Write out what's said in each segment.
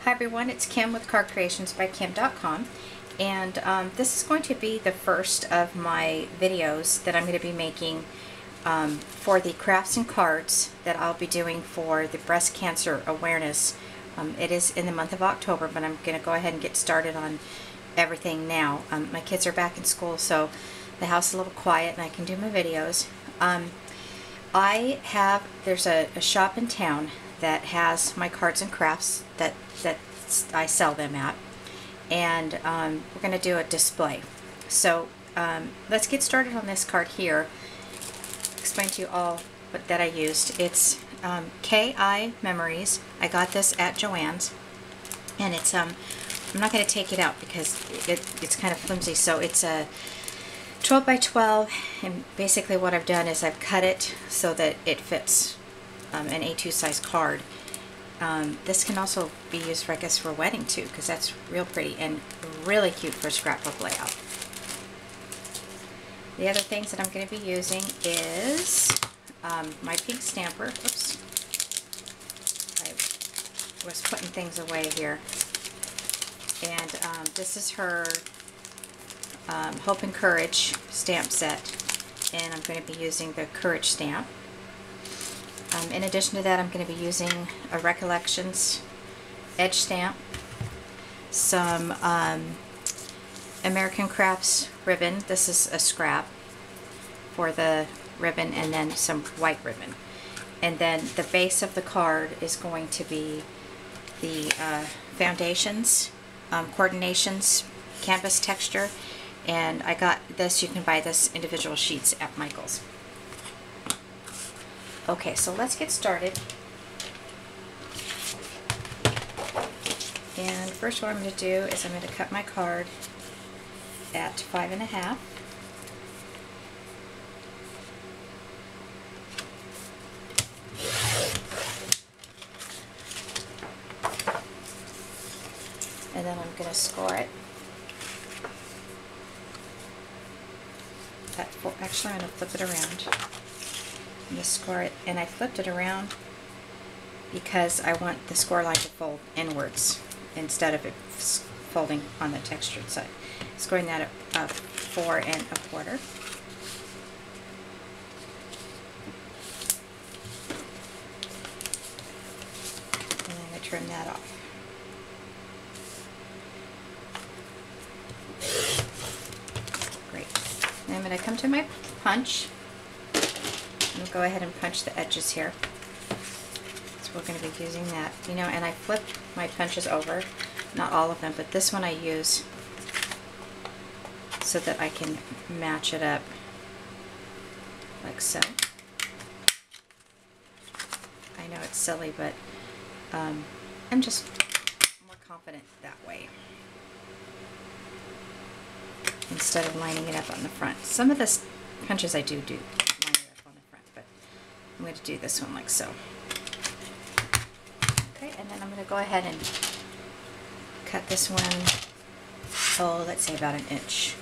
Hi everyone, it's Kim with cardcreationsbykim.com, and this is going to be the first of my videos that I'm going to be making for the crafts and cards that I'll be doing for the breast cancer awareness. It is in the month of October, but I'm going to go ahead and get started on everything now. My kids are back in school, so the house is a little quiet and I can do my videos. There's a shop in town that has my cards and crafts that I sell them at, and we're going to do a display. So let's get started on this card here. Explain to you all that I used. It's K.I. Memories. I got this at Joann's, and it's I'm not going to take it out because it's kind of flimsy. So it's a 12 by 12, and basically what I've done is I've cut it so that it fits an A2 size card. This can also be used for, I guess, for a wedding too, because that's real pretty and really cute for a scrapbook layout. The other things that I'm going to be using is my pink stamper. Oops, I was putting things away here. And this is her Hope and Courage stamp set, and I'm going to be using the Courage stamp. In addition to that, I'm going to be using a Recollections edge stamp, some American Crafts ribbon. This is a scrap for the ribbon, and then some white ribbon. And then the base of the card is going to be the Foundations, Coordinations canvas texture. And I got this, you can buy this individual sheets at Michael's. Okay, so let's get started. And first what I'm going to do is I'm going to cut my card at 5.5. And then I'm going to score it at 4. Actually, I'm going to flip it around. I'm going to score it, and I flipped it around because I want the score line to fold inwards instead of it folding on the textured side. Scoring that at 4 1/4. And I'm going to trim that off. Great. Now I'm going to come to my punch. I'll go ahead and punch the edges here. So we're going to be using that, you know, and I flip my punches over, not all of them, but this one I use so that I can match it up like so. I know it's silly, but I'm just more confident that way instead of lining it up on the front. Some of the punches I do line it up on the front, but I'm going to do this one like so. Okay, and then I'm going to go ahead and cut this one, oh, let's say about 1 inch.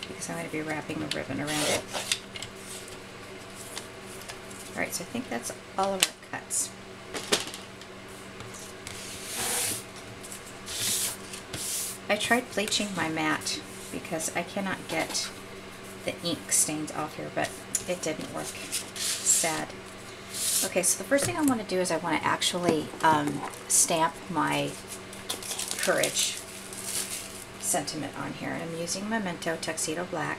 Because I'm going to be wrapping a ribbon around it. Alright, so I think that's all of our cuts. I tried bleaching my mat because I cannot get the ink stains off here, but it didn't work. Sad. Okay, so the first thing I want to do is I want to actually stamp my Courage sentiment on here, and I'm using Memento Tuxedo Black.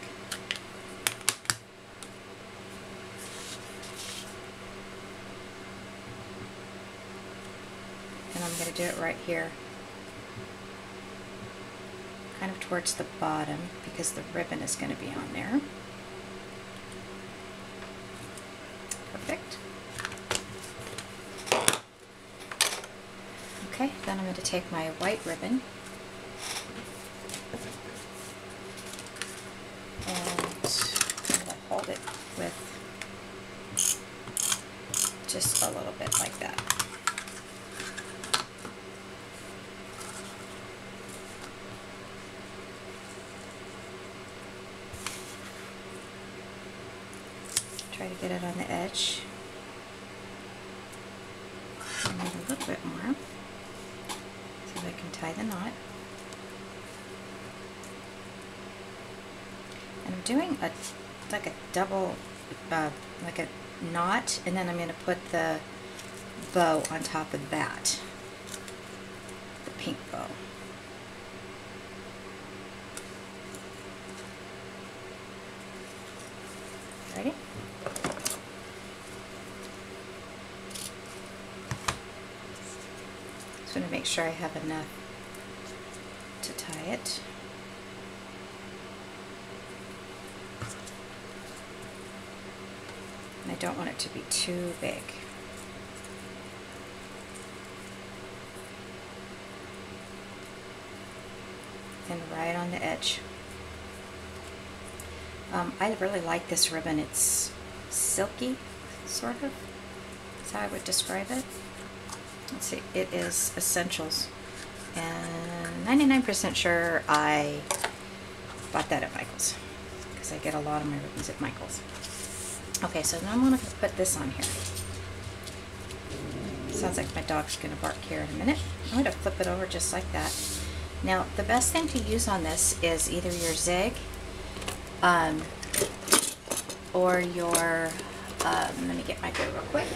And I'm going to do it right here, kind of towards the bottom, because the ribbon is going to be on there. Perfect. Okay, then I'm going to take my white ribbon and I'm going to hold it with just a little bit like that. Try to get it on the edge. I need a little bit more so that I can tie the knot. And I'm doing like a double, like a knot, and then I'm going to put the bow on top of that, the pink bow. Ready? Just going to make sure I have enough to tie it. And I don't want it to be too big. And right on the edge. I really like this ribbon. It's silky, sort of. That's how I would describe it. Let's see, it is Essentials. And 99% sure I bought that at Michael's, because I get a lot of my ribbons at Michael's. Okay, so now I'm going to put this on here. Sounds like my dog's going to bark here in a minute. I'm going to flip it over just like that. Now, the best thing to use on this is either your zig or your, let me get my glue real quick.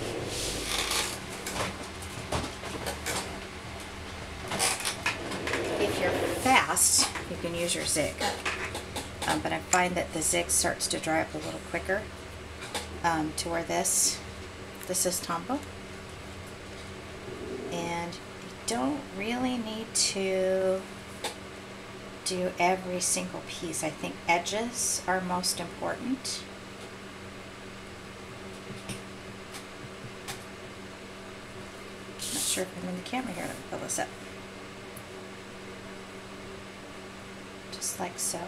If you're fast, you can use your zig. But I find that the zig starts to dry up a little quicker to where this is Tombow. And you don't really need to do every single piece. I think edges are most important. Not sure if I'm in the camera here. Let me pull this up. Just like so.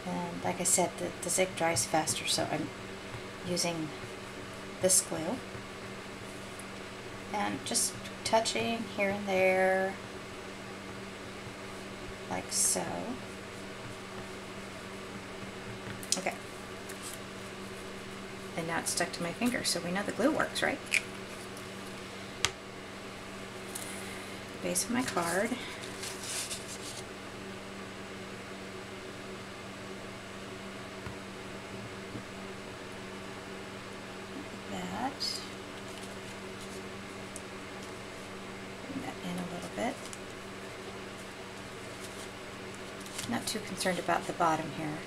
And like I said, the zig dries faster, so I'm using this glue. And just touching here and there, like so. Okay. And now it's stuck to my finger, so we know the glue works, right? Base of my card. Not too concerned about the bottom here,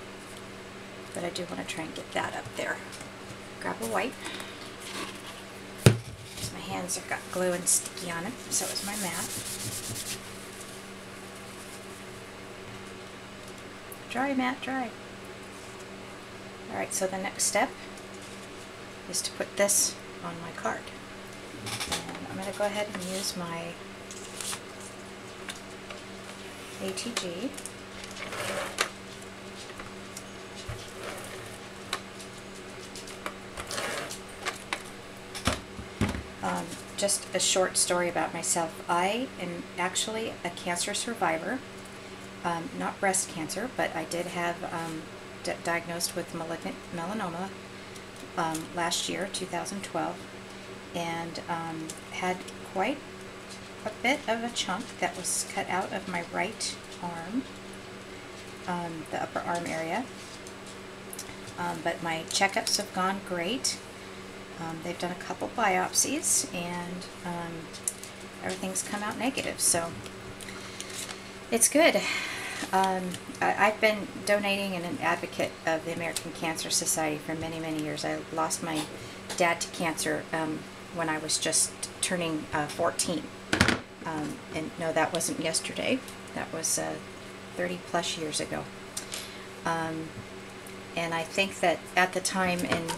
but I do want to try and get that up there. Grab a white. My hands have got glue and sticky on it, so is my mat. Dry, mat, dry. Alright, so the next step is to put this on my card. And I'm going to go ahead and use my ATG. Just a short story about myself. I am actually a cancer survivor, not breast cancer, but I did have diagnosed with malignant melanoma last year, 2012, and had quite a bit of a chunk that was cut out of my right arm, the upper arm area, but my checkups have gone great. They've done a couple biopsies, and everything's come out negative, so it's good. I've been donating and an advocate of the American Cancer Society for many, many years. I lost my dad to cancer when I was just turning 14. And no, that wasn't yesterday. That was 30 plus years ago. And I think that at the time in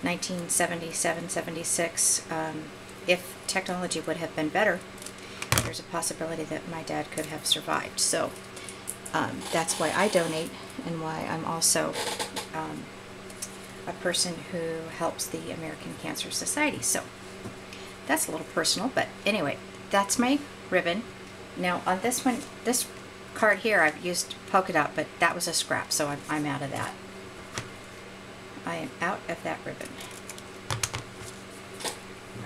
1977, 76, if technology would have been better, there's a possibility that my dad could have survived. So that's why I donate, and why I'm also a person who helps the American Cancer Society. So that's a little personal, but anyway, that's my ribbon. Now on this one, this card here, I've used polka dot, but that was a scrap, so I'm out of that. I am out of that ribbon.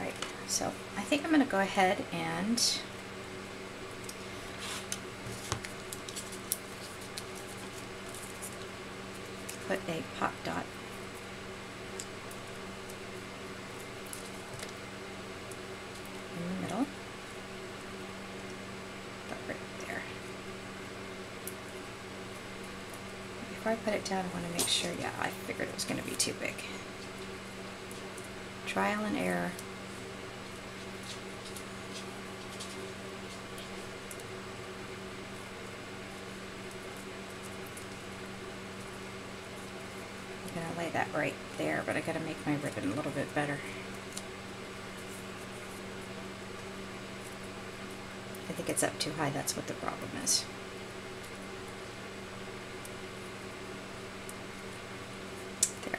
Right, so I think I'm going to go ahead and put a pop dot in the middle, but right there. Before I put it down, I want to make sure, yeah, I figured it was going to be too big. Trial and error. I'm going to lay that right there, but I got to make my ribbon a little bit better. I think it's up too high, that's what the problem is. There,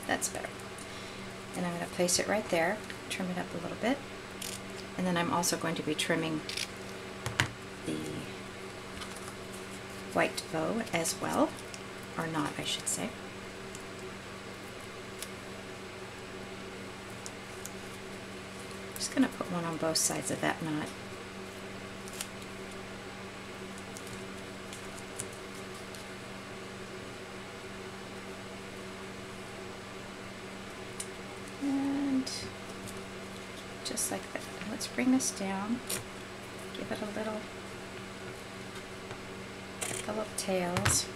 that's better. And I'm going to place it right there, trim it up a little bit, and then I'm also going to be trimming the white bow as well, or not, I should say. Just going to put one on both sides of that knot. And just like that. Let's bring this down, give it a little couple of tails.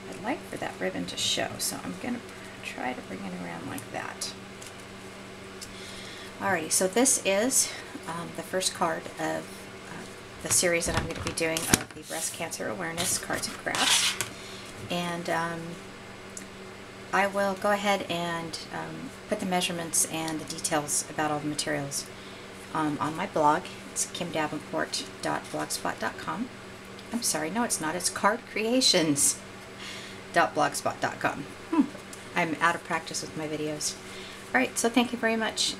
I'd like for that ribbon to show, so I'm going to try to bring it around like that. Alrighty, so this is the first card of the series that I'm going to be doing of the Breast Cancer Awareness Cards and Crafts. And I will go ahead and put the measurements and the details about all the materials on my blog. It's kimdavenport.blogspot.com. I'm sorry, no it's not, it's cardcreations.blogspot.com. I'm out of practice with my videos. Alright, so thank you very much.